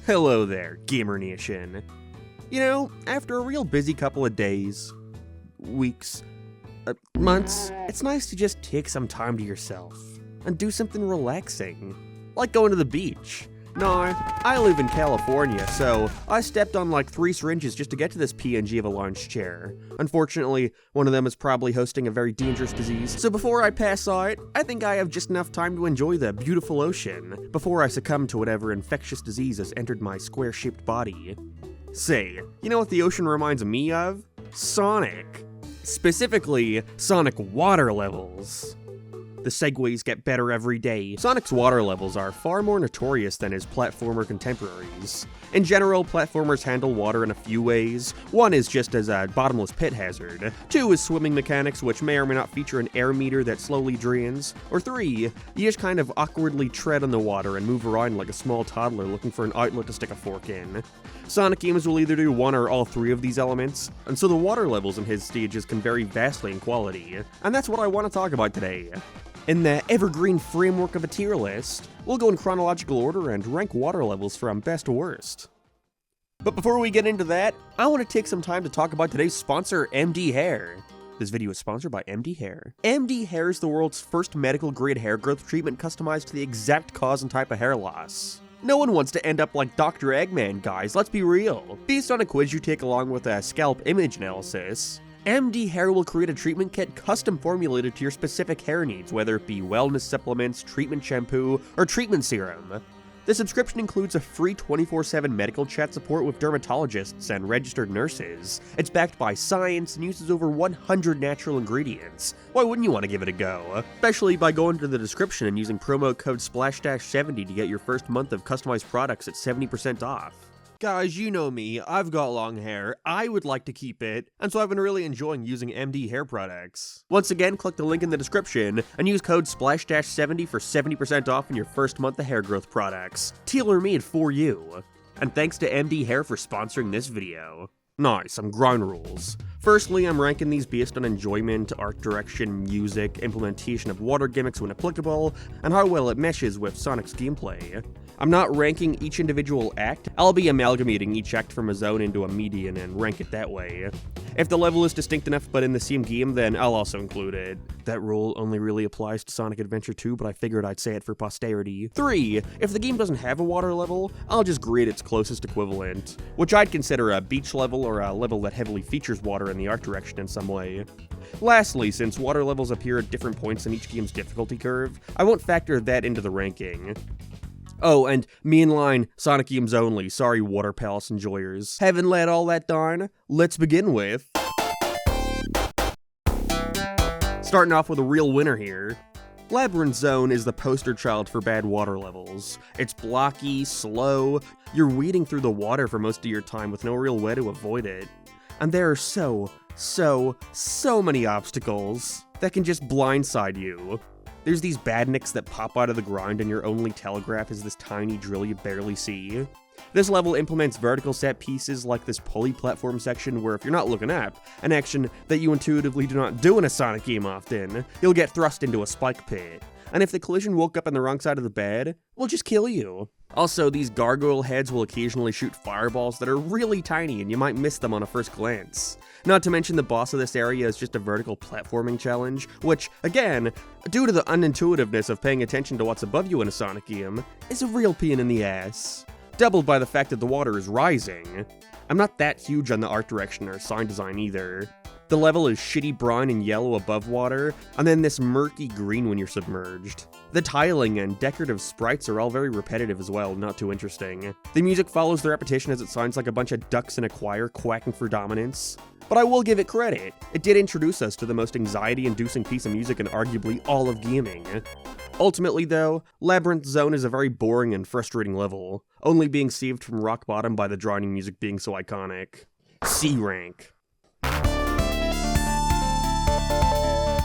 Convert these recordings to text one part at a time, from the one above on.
Hello there, Gamer Nation. You know, after a real busy couple of days, weeks, months, it's nice to just take some time to yourself and do something relaxing, like going to the beach. No, I live in California, so I stepped on like 3 syringes just to get to this PNG of a lounge chair. Unfortunately, one of them is probably hosting a very dangerous disease, so before I pass out, I think I have just enough time to enjoy the beautiful ocean before I succumb to whatever infectious disease has entered my square-shaped body. Say, you know what the ocean reminds me of? Sonic. Specifically, Sonic water levels. The segues get better every day. Sonic's water levels are far more notorious than his platformer contemporaries. In general, platformers handle water in a few ways. One is just as a bottomless pit hazard. 2 is swimming mechanics, which may or may not feature an air meter that slowly drains. Or 3, you just kind of awkwardly tread on the water and move around like a small toddler looking for an outlet to stick a fork in. Sonic games will either do one or all 3 of these elements, and so the water levels in his stages can vary vastly in quality. And that's what I want to talk about today. In the evergreen framework of a tier list, we'll go in chronological order and rank water levels from best to worst. But before we get into that, I want to take some time to talk about today's sponsor, MD Hair. This video is sponsored by MD Hair. MD Hair is the world's first medical-grade hair growth treatment customized to the exact cause and type of hair loss. No one wants to end up like Dr. Eggman, guys, let's be real. Based on a quiz you take along with a scalp image analysis, MD Hair will create a treatment kit custom formulated to your specific hair needs, whether it be wellness supplements, treatment shampoo, or treatment serum. The subscription includes a free 24/7 medical chat support with dermatologists and registered nurses. It's backed by science and uses over 100 natural ingredients. Why wouldn't you want to give it a go? Especially by going to the description and using promo code SPLASH-70 to get your first month of customized products at 70% off. Guys, you know me, I've got long hair, I would like to keep it, and so I've been really enjoying using MD hair products. Once again, click the link in the description, and use code SPLASH-70 for 70% off on your first month of hair growth products. Tailor-made for you. And thanks to MD Hair for sponsoring this video. Nice, some ground rules. Firstly, I'm ranking these based on enjoyment, art direction, music, implementation of water gimmicks when applicable, and how well it meshes with Sonic's gameplay. I'm not ranking each individual act, I'll be amalgamating each act from a zone into a median and rank it that way. If the level is distinct enough but in the same game, then I'll also include it. That rule only really applies to Sonic Adventure 2, but I figured I'd say it for posterity. 3. If the game doesn't have a water level, I'll just grade its closest equivalent, which I'd consider a beach level or a level that heavily features water in the art direction in some way. Lastly, since water levels appear at different points in each game's difficulty curve, I won't factor that into the ranking. Oh, and mainline Sonic games only, sorry Water Palace enjoyers. Having let all that down, let's begin with... Starting off with a real winner here. Labyrinth Zone is the poster child for bad water levels. It's blocky, slow, you're wading through the water for most of your time with no real way to avoid it. And there are so many obstacles that can just blindside you. There's these badniks that pop out of the ground and your only telegraph is this tiny drill you barely see. This level implements vertical set pieces like this pulley platform section where if you're not looking up, an action that you intuitively do not do in a Sonic game often, you'll get thrust into a spike pit. And if the collision woke up on the wrong side of the bed, we'll just kill you. Also, these gargoyle heads will occasionally shoot fireballs that are really tiny and you might miss them on a first glance. Not to mention the boss of this area is just a vertical platforming challenge, which, again, due to the unintuitiveness of paying attention to what's above you in a Sonic game, is a real pain in the ass. Doubled by the fact that the water is rising. I'm not that huge on the art direction or sound design either. The level is shitty brown and yellow above water, and then this murky green when you're submerged. The tiling and decorative sprites are all very repetitive as well, not too interesting. The music follows the repetition as it sounds like a bunch of ducks in a choir quacking for dominance. But I will give it credit, it did introduce us to the most anxiety-inducing piece of music in arguably all of gaming. Ultimately though, Labyrinth Zone is a very boring and frustrating level, only being saved from rock bottom by the drowning music being so iconic. C rank.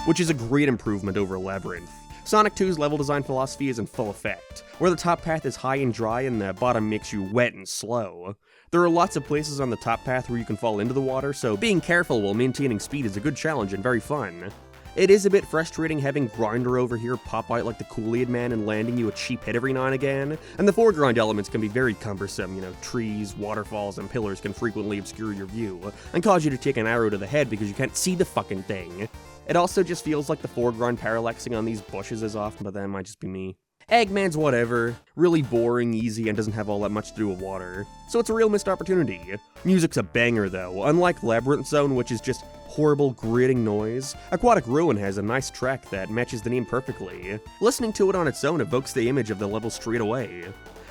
Which is a great improvement over Labyrinth. Sonic 2's level design philosophy is in full effect, where the top path is high and dry and the bottom makes you wet and slow. There are lots of places on the top path where you can fall into the water, so being careful while maintaining speed is a good challenge and very fun. It is a bit frustrating having Grinder over here pop out like the Kool-Aid Man and landing you a cheap hit every now and again, and the foreground elements can be very cumbersome. Trees, waterfalls, and pillars can frequently obscure your view, and cause you to take an arrow to the head because you can't see the fucking thing. It also just feels like the foreground parallaxing on these bushes is off, but that might just be me. Eggman's whatever, really boring, easy, and doesn't have all that much to do with water, so it's a real missed opportunity. Music's a banger though, unlike Labyrinth Zone, which is just horrible grating noise. Aquatic Ruin has a nice track that matches the name perfectly. Listening to it on its own evokes the image of the level straight away.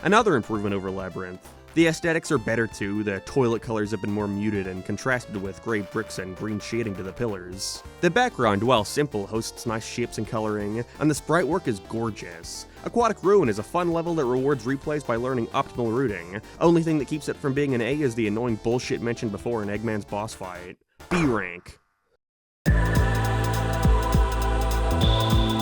Another improvement over Labyrinth. The aesthetics are better too, the toilet colors have been more muted and contrasted with grey bricks and green shading to the pillars. The background, while simple, hosts nice shapes and coloring, and the sprite work is gorgeous. Aquatic Ruin is a fun level that rewards replays by learning optimal routing. Only thing that keeps it from being an A is the annoying bullshit mentioned before in Eggman's boss fight. B rank.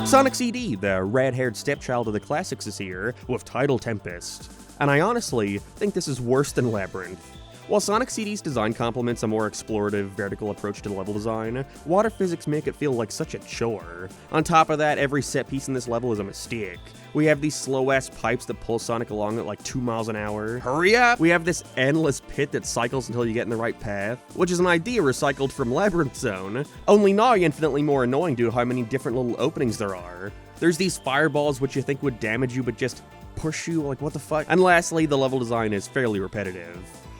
Sonic CD, the red-haired stepchild of the classics, is here, with Tidal Tempest. And I honestly think this is worse than Labyrinth. While Sonic CD's design complements a more explorative, vertical approach to level design, water physics make it feel like such a chore. On top of that, every set piece in this level is a mistake. We have these slow-ass pipes that pull Sonic along at like 2 miles an hour. Hurry up! We have this endless pit that cycles until you get in the right path, which is an idea recycled from Labyrinth Zone, only now infinitely more annoying due to how many different little openings there are. There's these fireballs which you think would damage you but just push you, like what the fuck? And lastly, the level design is fairly repetitive.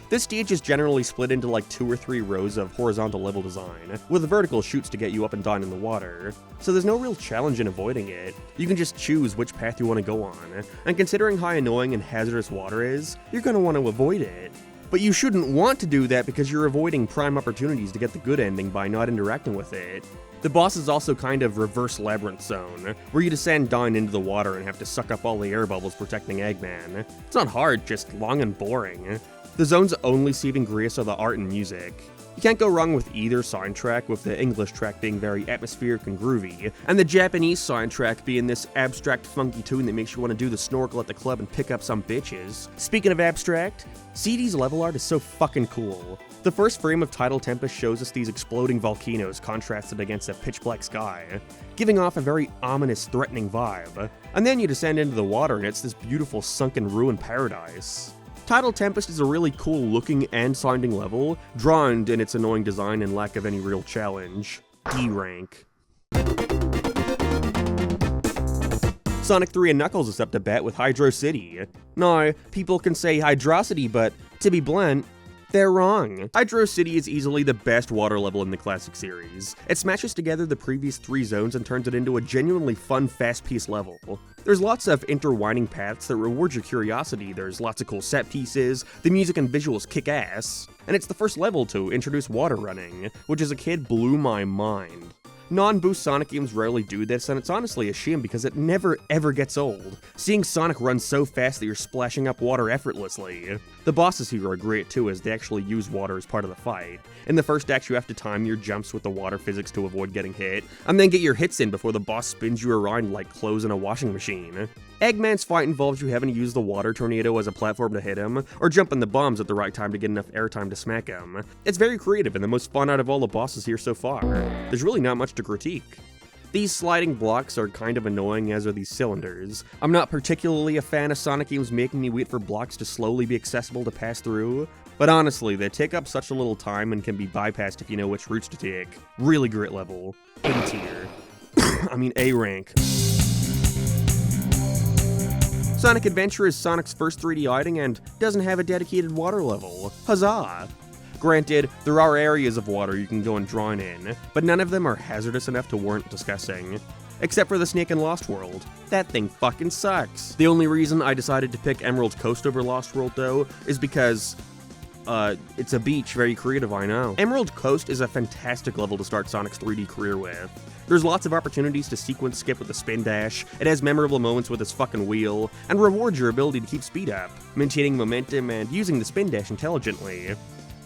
This stage is generally split into like 2 or 3 rows of horizontal level design, with vertical chutes to get you up and down in the water, so there's no real challenge in avoiding it. You can just choose which path you want to go on, and considering how annoying and hazardous water is, you're going to want to avoid it. But you shouldn't want to do that because you're avoiding prime opportunities to get the good ending by not interacting with it. The boss is also kind of reverse Labyrinth Zone, where you descend down into the water and have to suck up all the air bubbles protecting Eggman. It's not hard, just long and boring. The zone's only saving grace are the art and music. You can't go wrong with either soundtrack, with the English track being very atmospheric and groovy, and the Japanese soundtrack being this abstract funky tune that makes you want to do the snorkel at the club and pick up some bitches. Speaking of abstract, CD's level art is so fucking cool. The first frame of Tidal Tempest shows us these exploding volcanoes contrasted against a pitch-black sky, giving off a very ominous, threatening vibe. And then you descend into the water and it's this beautiful sunken ruin paradise. Tidal Tempest is a really cool looking and sounding level, drowned in its annoying design and lack of any real challenge. D rank. Sonic 3 and Knuckles is up to bat with Hydrocity. Now, people can say Hydrocity, but to be blunt, they're wrong. Hydrocity is easily the best water level in the classic series. It smashes together the previous 3 zones and turns it into a genuinely fun, fast-paced level. There's lots of intertwining paths that reward your curiosity, there's lots of cool set pieces, the music and visuals kick ass, and it's the first level to introduce water running, which as a kid blew my mind. Non-boost Sonic games rarely do this, and it's honestly a shame because it never ever gets old. Seeing Sonic run so fast that you're splashing up water effortlessly. The bosses here are great too, as they actually use water as part of the fight. In the first act you have to time your jumps with the water physics to avoid getting hit, and then get your hits in before the boss spins you around like clothes in a washing machine. Eggman's fight involves you having to use the water tornado as a platform to hit him, or jump in the bombs at the right time to get enough airtime to smack him. It's very creative and the most fun out of all the bosses here so far. There's really not much to critique. These sliding blocks are kind of annoying, as are these cylinders. I'm not particularly a fan of Sonic games making me wait for blocks to slowly be accessible to pass through, but honestly, they take up such a little time and can be bypassed if you know which routes to take. Really great level. A tier. I mean A rank. Sonic Adventure is Sonic's first 3D outing and doesn't have a dedicated water level. Huzzah! Granted, there are areas of water you can go and drown in, but none of them are hazardous enough to warrant discussing. Except for the Snake in Lost World. That thing fucking sucks. The only reason I decided to pick Emerald Coast over Lost World, though, is because it's a beach, very creative, I know. Emerald Coast is a fantastic level to start Sonic's 3D career with. There's lots of opportunities to sequence skip with the spin dash, it has memorable moments with its fucking wheel, and rewards your ability to keep speed up, maintaining momentum and using the spin dash intelligently.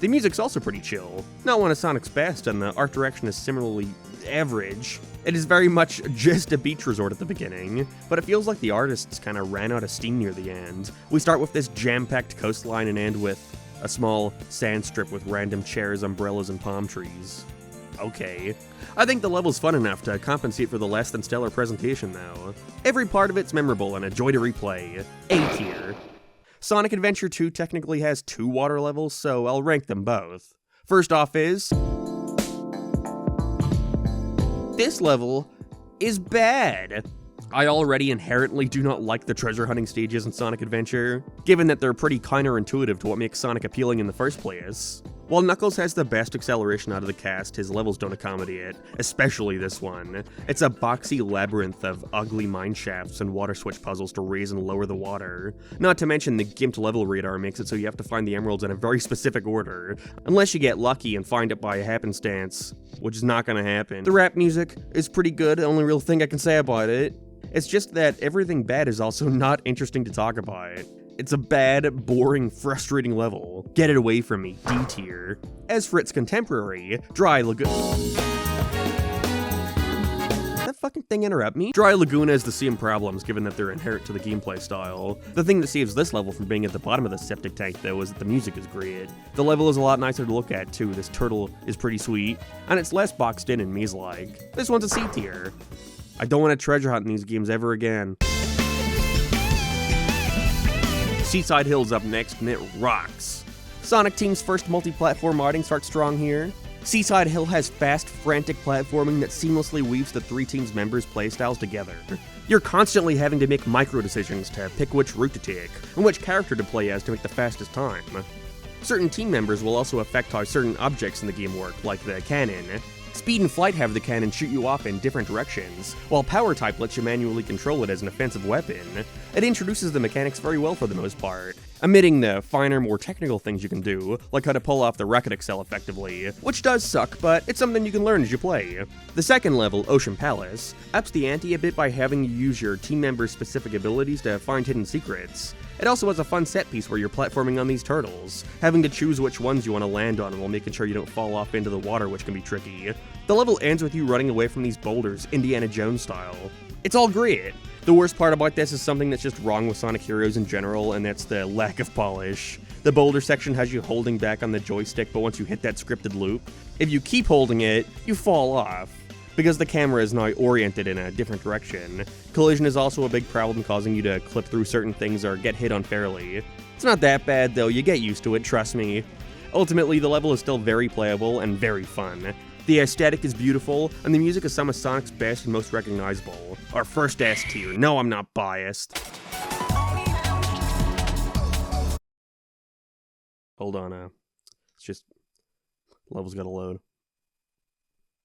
The music's also pretty chill, not one of Sonic's best, and the art direction is similarly average. It is very much just a beach resort at the beginning, but it feels like the artists kinda ran out of steam near the end. We start with this jam-packed coastline and end with a small sand strip with random chairs, umbrellas, and palm trees. Okay. I think the level's fun enough to compensate for the less than stellar presentation, though. Every part of it's memorable and a joy to replay. A tier. Sonic Adventure 2 technically has 2 water levels, so I'll rank them both. First off is... this level is bad. I already inherently do not like the treasure hunting stages in Sonic Adventure, given that they're pretty counterintuitive to what makes Sonic appealing in the first place. While Knuckles has the best acceleration out of the cast, his levels don't accommodate it, especially this one. It's a boxy labyrinth of ugly mine shafts and water switch puzzles to raise and lower the water. Not to mention the gimped level radar makes it so you have to find the emeralds in a very specific order, unless you get lucky and find it by happenstance, which is not gonna happen. The rap music is pretty good, the only real thing I can say about it. It's just that everything bad is also not interesting to talk about. It's a bad, boring, frustrating level. Get it away from me, D tier. As for its contemporary, Dry Lagoon... that fucking thing interrupt me? Dry Lagoon has the same problems given that they're inherent to the gameplay style. The thing that saves this level from being at the bottom of the septic tank though is that the music is great. The level is a lot nicer to look at too, this turtle is pretty sweet, and it's less boxed in and maze-like. This one's a C tier. I don't want to treasure hunt in these games ever again. Seaside Hill's up next, and it rocks. Sonic Team's first multi-platform modding starts strong here. Seaside Hill has fast, frantic platforming that seamlessly weaves the 3 teams' members' playstyles together. You're constantly having to make micro-decisions to pick which route to take, and which character to play as to make the fastest time. Certain team members will also affect how certain objects in the game work, like the cannon. Speed and Flight have the cannon shoot you off in different directions, while Power Type lets you manually control it as an offensive weapon. It introduces the mechanics very well for the most part, omitting the finer, more technical things you can do, like how to pull off the Rocket Excel effectively, which does suck, but it's something you can learn as you play. The second level, Ocean Palace, ups the ante a bit by having you use your team members' specific abilities to find hidden secrets. It also has a fun set piece where you're platforming on these turtles, having to choose which ones you want to land on while making sure you don't fall off into the water, which can be tricky. The level ends with you running away from these boulders, Indiana Jones style. It's all great. The worst part about this is something that's just wrong with Sonic Heroes in general, and that's the lack of polish. The boulder section has you holding back on the joystick, but once you hit that scripted loop, if you keep holding it, you fall off, because the camera is now oriented in a different direction. Collision is also a big problem, causing you to clip through certain things or get hit unfairly. It's not that bad though, you get used to it, trust me. Ultimately, the level is still very playable and very fun. The aesthetic is beautiful, and the music is some of Sonic's best and most recognizable. Our first S tier. No, I'm not biased. Hold on, it's just... level's gotta load.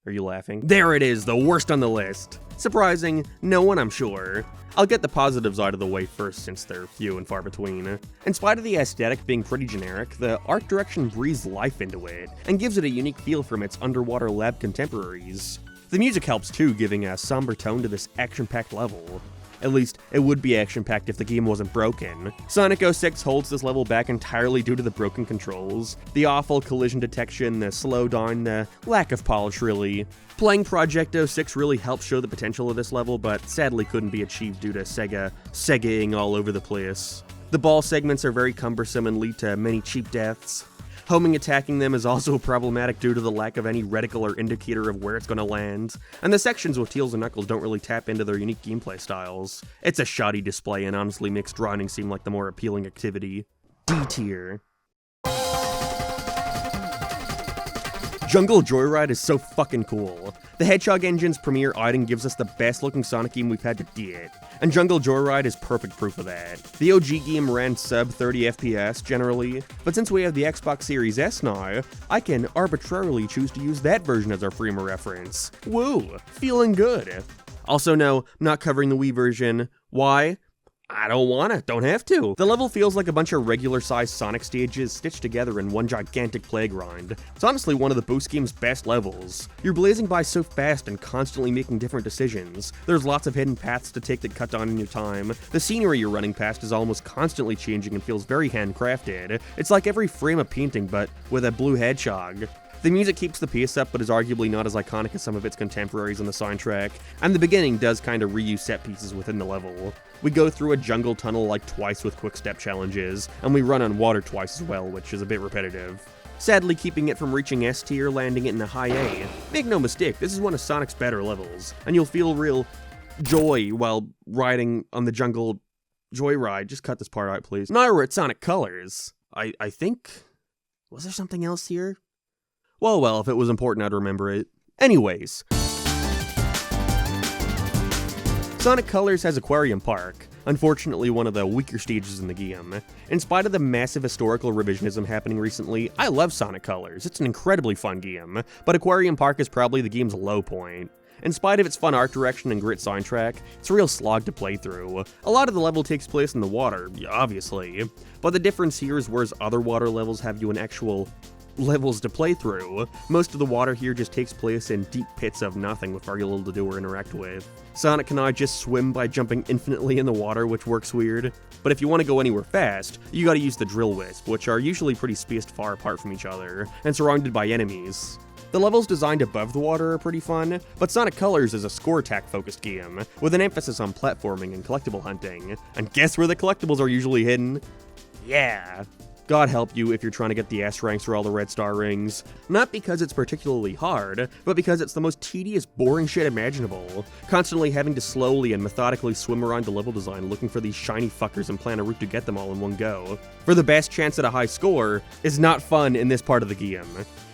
Are you laughing? There it is, the worst on the list. Surprising, no one, I'm sure. I'll get the positives out of the way first since they're few and far between. In spite of the aesthetic being pretty generic, the art direction breathes life into it, and gives it a unique feel from its underwater lab contemporaries. The music helps too, giving a somber tone to this action-packed level. At least, it would be action-packed if the game wasn't broken. Sonic 06 holds this level back entirely due to the broken controls, the awful collision detection, the slowdown, the lack of polish really. Playing Project 06 really helps show the potential of this level, but sadly couldn't be achieved due to Segaing all over the place. The ball segments are very cumbersome and lead to many cheap deaths. Homing attacking them is also problematic due to the lack of any reticle or indicator of where it's going to land, and the sections with Tails and Knuckles don't really tap into their unique gameplay styles. It's a shoddy display and honestly makes drowning seem like the more appealing activity. D tier. Jungle Joyride is so fucking cool. The Hedgehog engine's premier outing gives us the best looking Sonic game we've had to date, and Jungle Joyride is perfect proof of that. The OG game ran sub 30 FPS generally, but since we have the Xbox Series S now, I can arbitrarily choose to use that version as our frame of reference. Woo! Feeling good. Also no, not covering the Wii version. Why? I don't wanna, don't have to. The level feels like a bunch of regular-sized Sonic stages stitched together in one gigantic playground. It's honestly one of the Boost game's best levels. You're blazing by so fast and constantly making different decisions. There's lots of hidden paths to take that cut down on your time. The scenery you're running past is almost constantly changing and feels very handcrafted. It's like every frame a painting, but with a blue hedgehog. The music keeps the pace up, but is arguably not as iconic as some of its contemporaries on the soundtrack, and the beginning does kind of reuse set pieces within the level. We go through a jungle tunnel like twice with quick step challenges, and we run on water twice as well, which is a bit repetitive. sadly keeping it from reaching S tier, landing it in a high A. Make no mistake, this is one of Sonic's better levels, and you'll feel real joy while riding on the jungle Joyride. Just cut this part out, please. Now we're at Sonic Colors. I think... Was there something else here? Well, if it was important, I'd remember it. Anyways. Sonic Colors has Aquarium Park, unfortunately one of the weaker stages in the game. In spite of the massive historical revisionism happening recently, I love Sonic Colors. It's an incredibly fun game, but Aquarium Park is probably the game's low point. In spite of its fun art direction and grit soundtrack, it's a real slog to play through. A lot of the level takes place in the water, obviously, but the difference here is whereas other water levels have you in actual levels to play through, most of the water here just takes place in deep pits of nothing with very little to do or interact with. Sonic can now just swim by jumping infinitely in the water, which works weird, but if you want to go anywhere fast, you gotta use the Drill Wisp, which are usually pretty spaced far apart from each other, and surrounded by enemies. The levels designed above the water are pretty fun, but Sonic Colors is a score attack focused game, with an emphasis on platforming and collectible hunting. And guess where the collectibles are usually hidden? Yeah. God help you if you're trying to get the S ranks for all the red star rings. Not because it's particularly hard, but because it's the most tedious, boring shit imaginable. Constantly having to slowly and methodically swim around the level design looking for these shiny fuckers and plan a route to get them all in one go. For the best chance at a high score is not fun in this part of the game.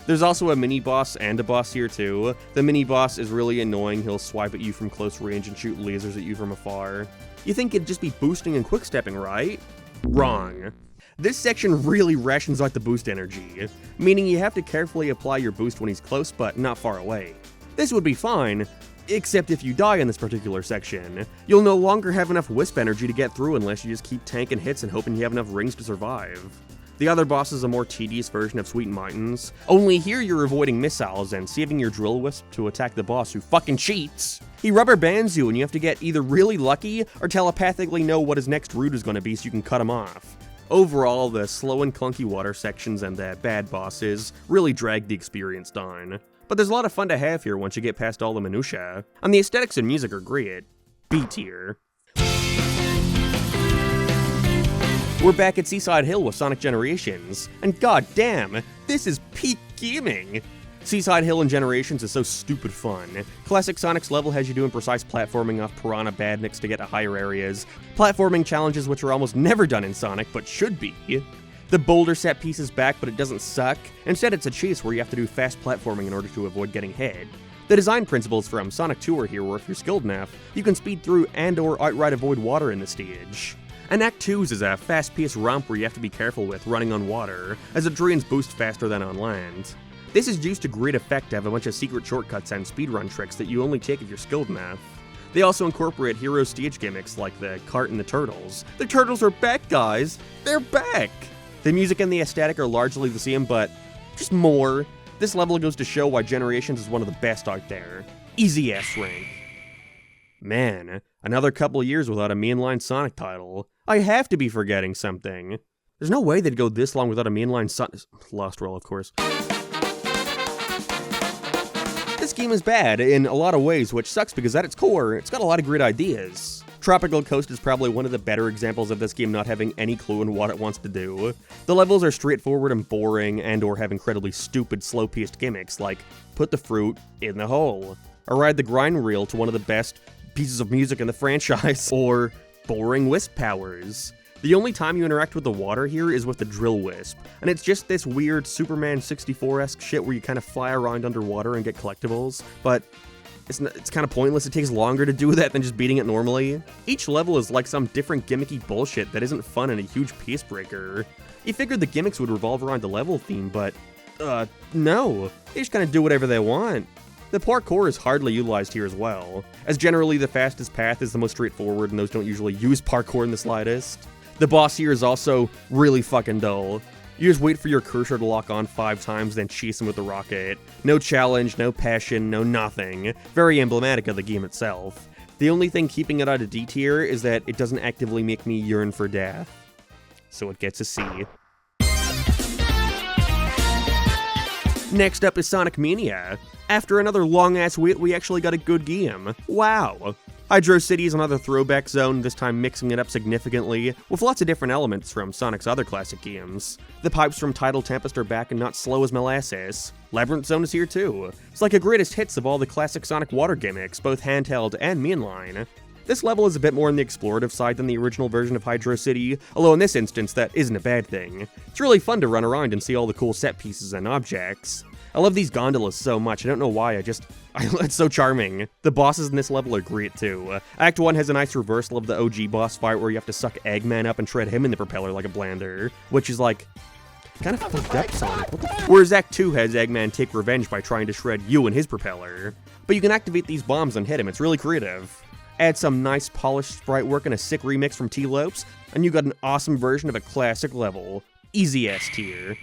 There's also a mini-boss and a boss here too. The mini-boss is really annoying. He'll swipe at you from close range and shoot lasers at you from afar. You think it'd just be boosting and quick-stepping, right? Wrong. This section really rations out the boost energy, meaning you have to carefully apply your boost when he's close but not far away. This would be fine, except if you die in this particular section. You'll no longer have enough wisp energy to get through unless you just keep tanking hits and hoping you have enough rings to survive. The other boss is a more tedious version of Sweet Mountains, only here you're avoiding missiles and saving your Drill Wisp to attack the boss who fucking cheats. He rubber bands you and you have to get either really lucky or telepathically know what his next route is going to be so you can cut him off. Overall, the slow and clunky water sections and the bad bosses really drag the experience down. But there's a lot of fun to have here once you get past all the minutia, and the aesthetics and music are great. B tier. We're back at Seaside Hill with Sonic Generations, and goddamn, this is peak gaming! Seaside Hill and Generations is so stupid fun. Classic Sonic's level has you doing precise platforming off piranha badniks to get to higher areas, platforming challenges which are almost never done in Sonic, but should be. The boulder set piece is back, but it doesn't suck. Instead, it's a chase where you have to do fast platforming in order to avoid getting hit. The design principles from Sonic 2 are here where if you're skilled enough, you can speed through and or outright avoid water in the stage. And Act 2's is a fast-paced romp where you have to be careful with running on water, as it drains boost faster than on land. This is used to great effect to have a bunch of secret shortcuts and speedrun tricks that you only take if you're skilled enough. They also incorporate hero stage gimmicks like the cart and the turtles. The turtles are back, guys! They're back! The music and the aesthetic are largely the same, but just more. This level goes to show why Generations is one of the best out there. Easy S rank. Man, another couple years without a mainline Sonic title. I have to be forgetting something. There's no way they'd go this long without a mainline Lost World, of course. This game is bad in a lot of ways, which sucks because at its core, it's got a lot of great ideas. Tropical Coast is probably one of the better examples of this game not having any clue in what it wants to do. The levels are straightforward and boring and or have incredibly stupid slow-paced gimmicks like put the fruit in the hole, or ride the grind reel to one of the best pieces of music in the franchise, or boring wisp powers. The only time you interact with the water here is with the Drill Wisp, and it's just this weird Superman 64-esque shit where you kind of fly around underwater and get collectibles, but it's kind of pointless. It takes longer to do that than just beating it normally. Each level is like some different gimmicky bullshit that isn't fun and a huge pace breaker. You figured the gimmicks would revolve around the level theme, but, no. They just kind of do whatever they want. The parkour is hardly utilized here as well, as generally the fastest path is the most straightforward and those don't usually use parkour in the slightest. The boss here is also really fucking dull. You just wait for your cursor to lock on 5 times, then chase him with the rocket. No challenge, no passion, no nothing. Very emblematic of the game itself. The only thing keeping it out of D tier is that it doesn't actively make me yearn for death. So it gets a C. Next up is Sonic Mania. After another long-ass wait, we actually got a good game. Wow. Hydrocity is another throwback zone, this time mixing it up significantly, with lots of different elements from Sonic's other classic games. The pipes from Tidal Tempest are back and not slow as molasses. Labyrinth Zone is here too. It's like a greatest hits of all the classic Sonic water gimmicks, both handheld and mainline. This level is a bit more on the explorative side than the original version of Hydrocity, although in this instance that isn't a bad thing. It's really fun to run around and see all the cool set pieces and objects. I love these gondolas so much, I don't know why, it's so charming. The bosses in this level are great too. Act 1 has a nice reversal of the OG boss fight where you have to suck Eggman up and shred him in the propeller like a blender, which is like, kind of fucked up, Sonic. Whereas Act 2 has Eggman take revenge by trying to shred you and his propeller. But you can activate these bombs and hit him, it's really creative. Add some nice polished sprite work and a sick remix from T-Lopes, and you got an awesome version of a classic level. Easy S tier.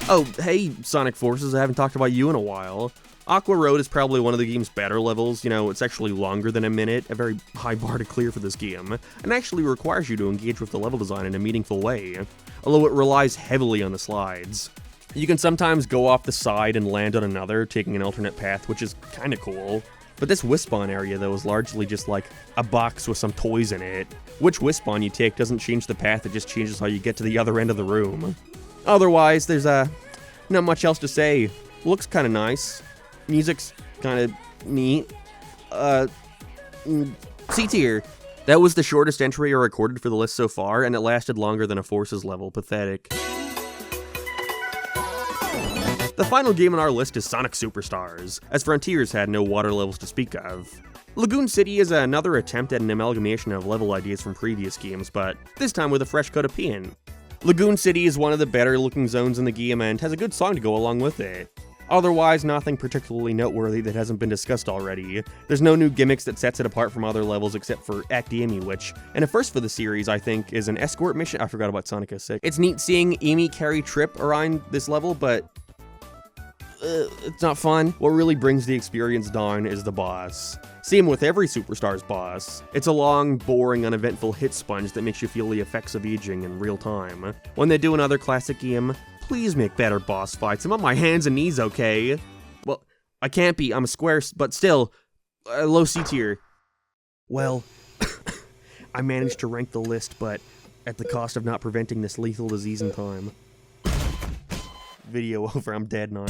Oh, hey, Sonic Forces, I haven't talked about you in a while. Aqua Road is probably one of the game's better levels, you know, it's actually longer than a minute, a very high bar to clear for this game, and actually requires you to engage with the level design in a meaningful way, although it relies heavily on the slides. You can sometimes go off the side and land on another, taking an alternate path, which is kinda cool. But this Wispawn area, though, is largely just like a box with some toys in it. Which Wispawn you take doesn't change the path, it just changes how you get to the other end of the room. Otherwise, there's not much else to say. Looks kinda nice. Music's kinda neat. C tier. That was the shortest entry I recorded for the list so far, and it lasted longer than a Forces level. Pathetic. The final game on our list is Sonic Superstars, as Frontiers had no water levels to speak of. Lagoon City is another attempt at an amalgamation of level ideas from previous games, but this time with a fresh coat of paint. Lagoon City is one of the better looking zones in the game and has a good song to go along with it. Otherwise, nothing particularly noteworthy that hasn't been discussed already. There's no new gimmicks that sets it apart from other levels except for Act Amy, which, and a first for the series, I think, is an escort mission. I forgot about Sonic 06. It's neat seeing Amy carry Trip around this level, but it's not fun. What really brings the experience down is the boss. Same with every Superstars boss. It's a long, boring, uneventful hit sponge that makes you feel the effects of aging in real time. When they do another classic game, please make better boss fights. I'm on my hands and knees, okay? Well, I can't be, I'm a square, but still, low C tier. Well, I managed to rank the list, but at the cost of not preventing this lethal disease in time. Video over, I'm dead now.